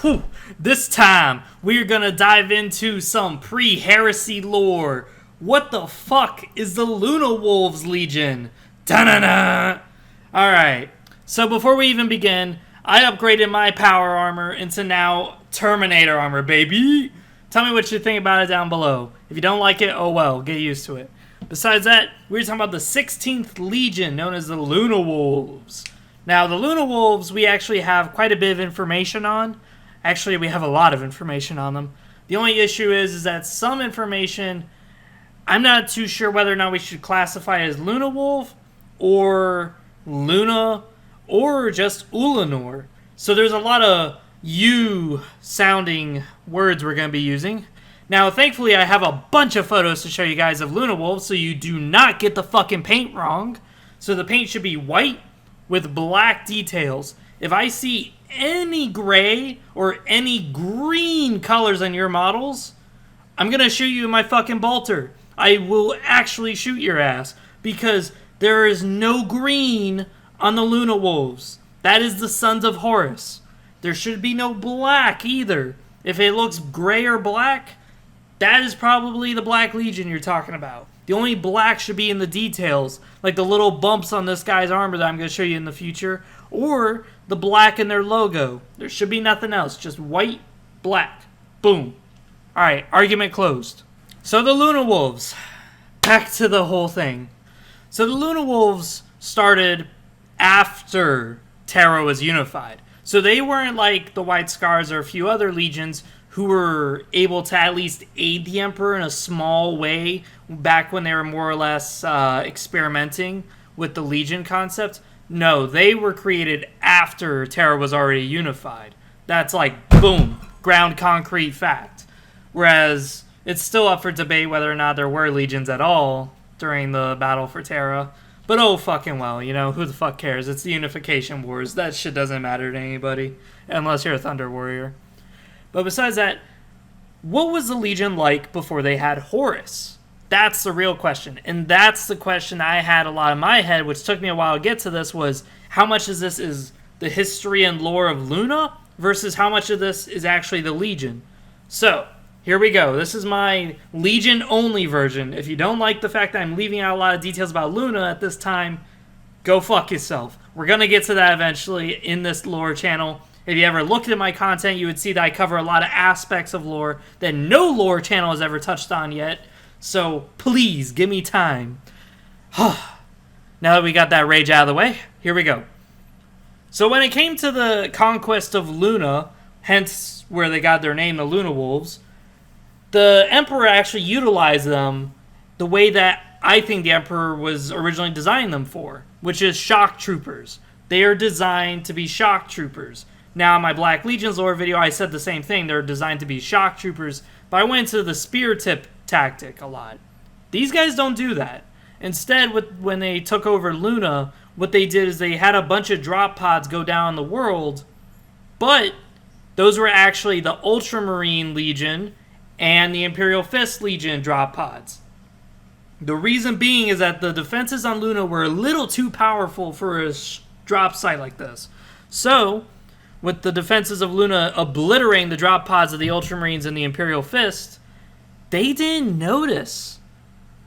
Whew. This time, we're gonna dive into some pre-heresy lore. What the fuck is the Lunar Wolves Legion? Da-na-na! Alright, so before we even begin, I upgraded my power armor into now Terminator armor, baby! Tell me what you think about it down below. If you don't like it, oh well, get used to it. Besides that, we're talking about the 16th Legion, known as the Lunar Wolves. Now, the Lunar Wolves, we actually have quite a bit of information on. Actually, we have a lot of information on them. The only issue is that some information, I'm not too sure whether or not we should classify as Lunar Wolf, or Luna, or just Ulanor. So there's a lot of U-sounding words we're going to be using. Now, thankfully, I have a bunch of photos to show you guys of Lunar Wolves, so you do not get the fucking paint wrong. So the paint should be white with black details. If I see any gray or any green colors on your models, I'm going to shoot you in my fucking bolter. I will actually shoot your ass, because there is no green on the Lunar Wolves. That is the Sons of Horus. There should be no black either. If it looks gray or black, that is probably the Black Legion you're talking about. The only black should be in the details, like the little bumps on this guy's armor that I'm going to show you in the future, or the black in their logo. There should be nothing else, just white, black. Boom. Alright, argument closed. So the Lunar Wolves. Back to the whole thing. So the Lunar Wolves started after Terra was unified. So they weren't like the White Scars or a few other legions who were able to at least aid the Emperor in a small way back when they were more or less experimenting with the Legion concept. No, they were created after Terra was already unified. That's like, boom, ground concrete fact. Whereas it's still up for debate whether or not there were legions at all during the battle for Terra. But oh fucking well, you know, who the fuck cares? It's the Unification Wars. That shit doesn't matter to anybody, unless you're a Thunder Warrior. But besides that, what was the Legion like before they had Horus? That's the real question. And that's the question I had a lot in my head, which took me a while to get to this, was how much of this is the history and lore of Luna versus how much of this is actually the Legion. So, here we go. This is my Legion-only version. If you don't like the fact that I'm leaving out a lot of details about Luna at this time, go fuck yourself. We're going to get to that eventually in this lore channel. If you ever looked at my content, you would see that I cover a lot of aspects of lore that no lore channel has ever touched on yet. So, please, give me time. Now that we got that rage out of the way, here we go. So when it came to the conquest of Luna, hence where they got their name, the Lunar Wolves, the Emperor actually utilized them the way that I think the Emperor was originally designing them for, which is shock troopers. They are designed to be shock troopers. Now, in my Black Legion's lore video, I said the same thing. They're designed to be shock troopers, but I went into the spear tip tactic a lot. These guys don't do that. Instead, when they took over Luna, what they did is they had a bunch of drop pods go down the world, but those were actually the Ultramarine Legion and the Imperial Fist Legion drop pods. The reason being is that the defenses on Luna were a little too powerful for a drop site like this. So, with the defenses of Luna obliterating the drop pods of the Ultramarines and the Imperial Fist, they didn't notice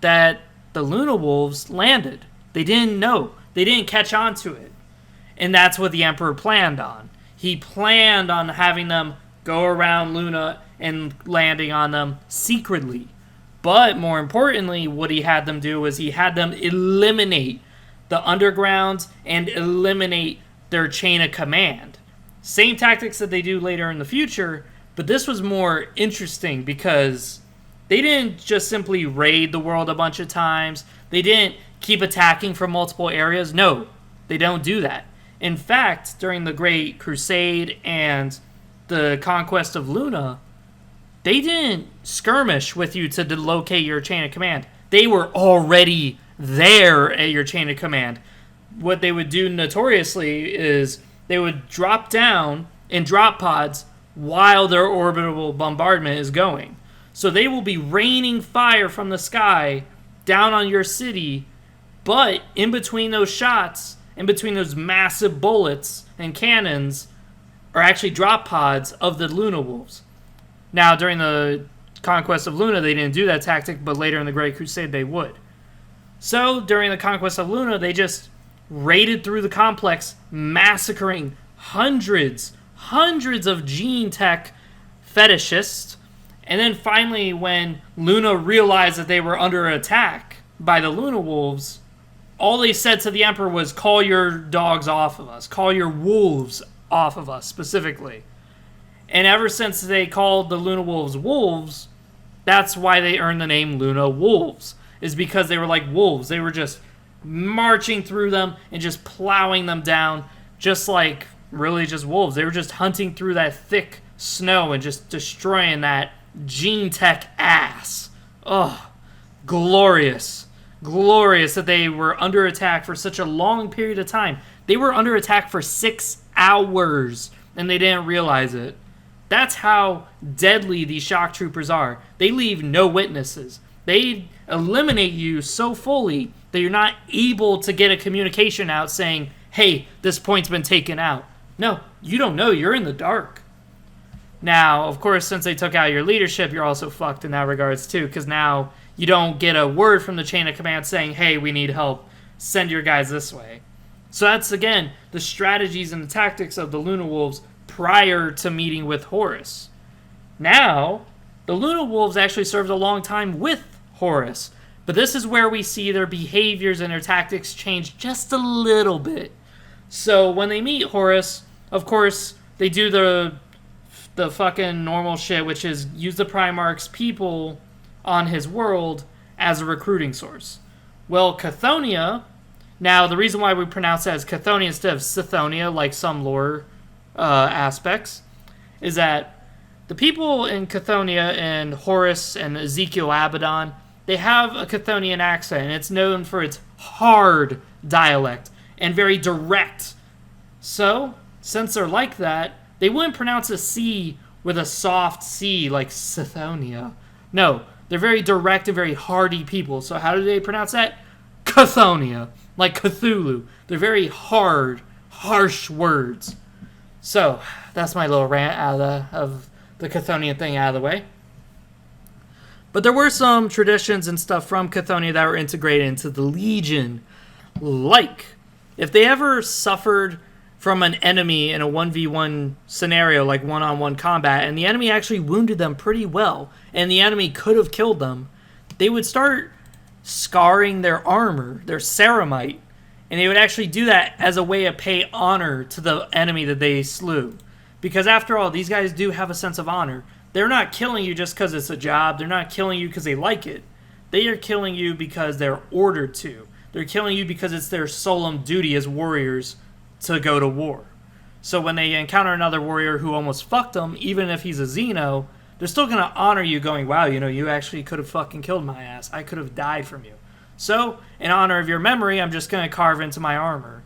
that the Lunar Wolves landed. They didn't know. They didn't catch on to it. And that's what the Emperor planned on. He planned on having them go around Luna and landing on them secretly. But more importantly, what he had them do was he had them eliminate the undergrounds and eliminate their chain of command. Same tactics that they do later in the future, but this was more interesting because they didn't just simply raid the world a bunch of times. They didn't keep attacking from multiple areas. No, they don't do that. In fact, during the Great Crusade and the conquest of Luna, they didn't skirmish with you to locate your chain of command. They were already there at your chain of command. What they would do notoriously is they would drop down in drop pods while their orbital bombardment is going. So they will be raining fire from the sky down on your city, but in between those shots, in between those massive bullets and cannons, or actually drop pods of the Lunar Wolves. Now, during the conquest of Luna, they didn't do that tactic, but later in the Great Crusade, they would. So, during the conquest of Luna, they just raided through the complex, massacring hundreds of gene tech fetishists. And then finally, when Luna realized that they were under attack by the Lunar Wolves, all they said to the Emperor was, call your dogs off of us. Call your wolves off of us, specifically. And ever since they called the Lunar Wolves wolves, that's why they earned the name Lunar Wolves, is because they were like wolves. They were just marching through them and just plowing them down, just like really just wolves. They were just hunting through that thick snow and just destroying that gene tech ass. Oh, glorious. Glorious that they were under attack for such a long period of time. They were under attack for 6 hours and they didn't realize it. That's how deadly these shock troopers are. They leave no witnesses. They eliminate you so fully that you're not able to get a communication out saying, hey, this point's been taken out. No, you don't know. You're in the dark. Now, of course, since they took out your leadership, you're also fucked in that regards too, because now you don't get a word from the chain of command saying, hey, we need help. Send your guys this way. So that's, again, the strategies and the tactics of the Lunar Wolves prior to meeting with Horus. Now, the Lunar Wolves actually served a long time with Horus, but this is where we see their behaviors and their tactics change just a little bit. So when they meet Horus, of course, they do the fucking normal shit, which is use the Primarch's people on his world as a recruiting source. Well, Chthoniya, now the reason why we pronounce it as Chthoniya instead of Scythonia, like some lore aspects, is that the people in Chthoniya and Horus and Ezekiel Abaddon, they have a Chthonian accent, and it's known for its hard dialect and very direct. So, since they're like that, they wouldn't pronounce a C with a soft C like Scythonia. No, they're very direct and very hardy people. So how do they pronounce that? Chthoniya, like Cthulhu. They're very hard, harsh words. So, that's my little rant of the Chthonian thing out of the way. But there were some traditions and stuff from Chthoniya that were integrated into the Legion. Like, if they ever suffered from an enemy in a 1v1 scenario, like one-on-one combat, and the enemy actually wounded them pretty well, and the enemy could have killed them, they would start scarring their armor, their ceramite, and they would actually do that as a way to pay honor to the enemy that they slew. Because after all, these guys do have a sense of honor. They're not killing you just because it's a job. They're not killing you because they like it. They are killing you because they're ordered to. They're killing you because it's their solemn duty as warriors to go to war. So when they encounter another warrior who almost fucked them, even if he's a Xeno, they're still going to honor you going, wow, you actually could have fucking killed my ass. I could have died from you. So, in honor of your memory, I'm just going to carve into my armor.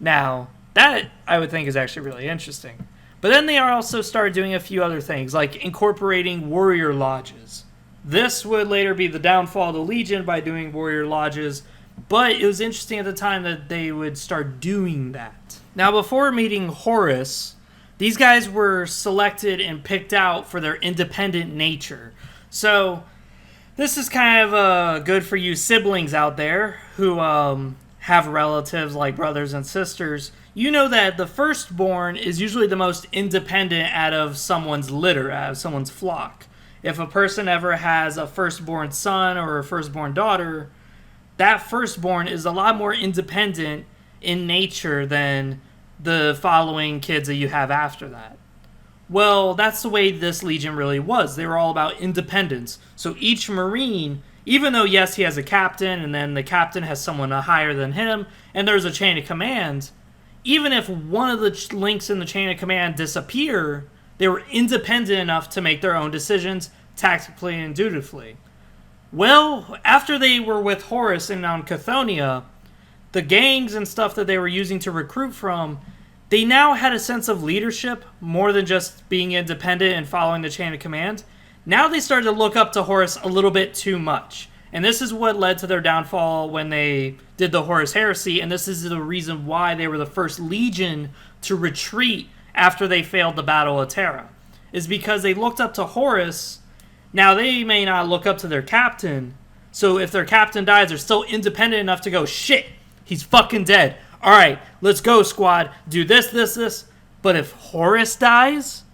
Now, that I would think is actually really interesting. But then they also started doing a few other things, like incorporating warrior lodges. This would later be the downfall of the Legion by doing warrior lodges, but it was interesting at the time that they would start doing that. Now, before meeting Horus, these guys were selected and picked out for their independent nature. So, this is kind of good for you siblings out there who have relatives like brothers and sisters. You know that the firstborn is usually the most independent out of someone's litter, out of someone's flock. If a person ever has a firstborn son or a firstborn daughter, that firstborn is a lot more independent in nature than the following kids that you have after that. Well, that's the way this Legion really was. They were all about independence. So each Marine, even though, yes, he has a captain, and then the captain has someone higher than him, and there's a chain of command, even if one of the links in the chain of command disappear, they were independent enough to make their own decisions tactically and dutifully. Well, after they were with Horus and on Chthoniya, the gangs and stuff that they were using to recruit from, they now had a sense of leadership more than just being independent and following the chain of command. Now they started to look up to Horus a little bit too much. And this is what led to their downfall when they did the Horus Heresy, and this is the reason why they were the first Legion to retreat after they failed the Battle of Terra, is because they looked up to Horus. Now, they may not look up to their captain, so if their captain dies, they're still independent enough to go, shit, he's fucking dead. All right, let's go, squad. Do this. But if Horus dies,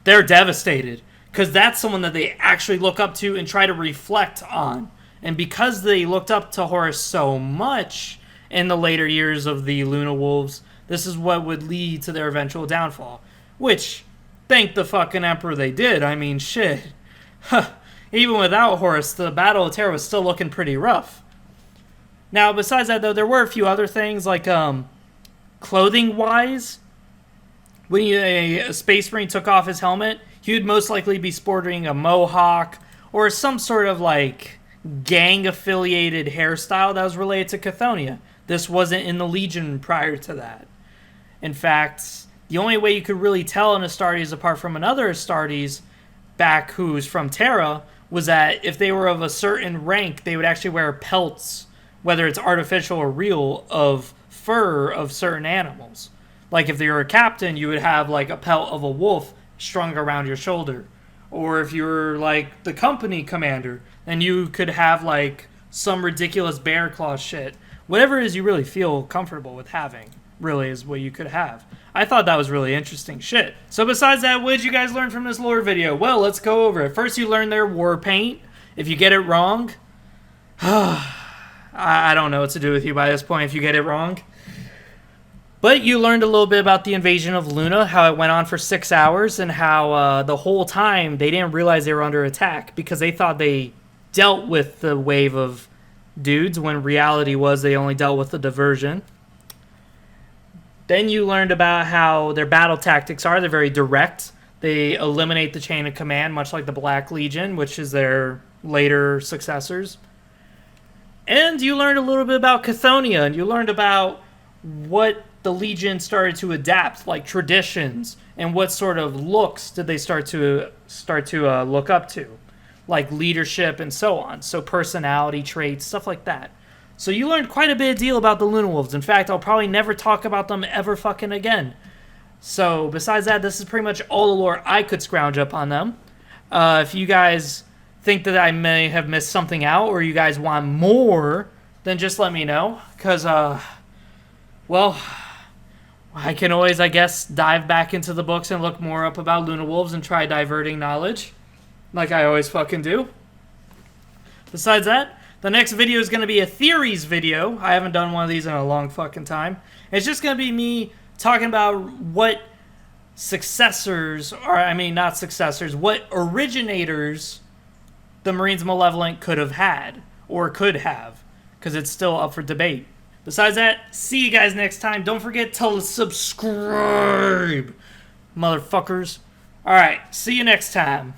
they're devastated, because that's someone that they actually look up to and try to reflect on. And because they looked up to Horus so much in the later years of the Lunar Wolves, this is what would lead to their eventual downfall. Which, thank the fucking Emperor they did. I mean, shit. Even without Horus, the Battle of Terra was still looking pretty rough. Now, besides that, though, there were a few other things, like clothing-wise. When a Space Marine took off his helmet, he would most likely be sporting a mohawk or some sort of, like, gang-affiliated hairstyle that was related to Chthonian. This wasn't in the Legion prior to that. In fact, the only way you could really tell an Astartes apart from another Astartes back who's from Terra was that if they were of a certain rank, they would actually wear pelts, whether it's artificial or real, of fur of certain animals. Like if they were a captain, you would have like a pelt of a wolf strung around your shoulder. Or if you were like the company commander, then you could have like some ridiculous bear claw shit. Whatever it is you really feel comfortable with having, really is what you could have. I thought that was really interesting shit. So besides that, what did you guys learn from this lore video? Well, let's go over it. First, you learn their war paint. If you get it wrong, I don't know what to do with you by this point if you get it wrong. But you learned a little bit about the invasion of Luna, how it went on for 6 hours, and how the whole time they didn't realize they were under attack because they thought they dealt with the wave of dudes when reality was they only dealt with the diversion. Then you learned about how their battle tactics are. They're very direct. They eliminate the chain of command, much like the Black Legion, which is their later successors. And you learned a little bit about Chthonian, and you learned about what the Legion started to adapt, like traditions, and what sort of looks did they start to look up to, like leadership and so on. So personality traits, stuff like that. So you learned quite a bit of deal about the Lunar Wolves. In fact, I'll probably never talk about them ever fucking again. So besides that, this is pretty much all the lore I could scrounge up on them. If you guys think that I may have missed something out, or you guys want more, then just let me know. Because, well, I can always, I guess, dive back into the books and look more up about Lunar Wolves and try diverting knowledge. Like I always fucking do. Besides that, the next video is going to be a theories video. I haven't done one of these in a long fucking time. It's just going to be me talking about what successors, or I mean not successors, what originators the Marines Malevolent could have had, or could have, because it's still up for debate. Besides that, see you guys next time. Don't forget to subscribe, motherfuckers. Alright, see you next time.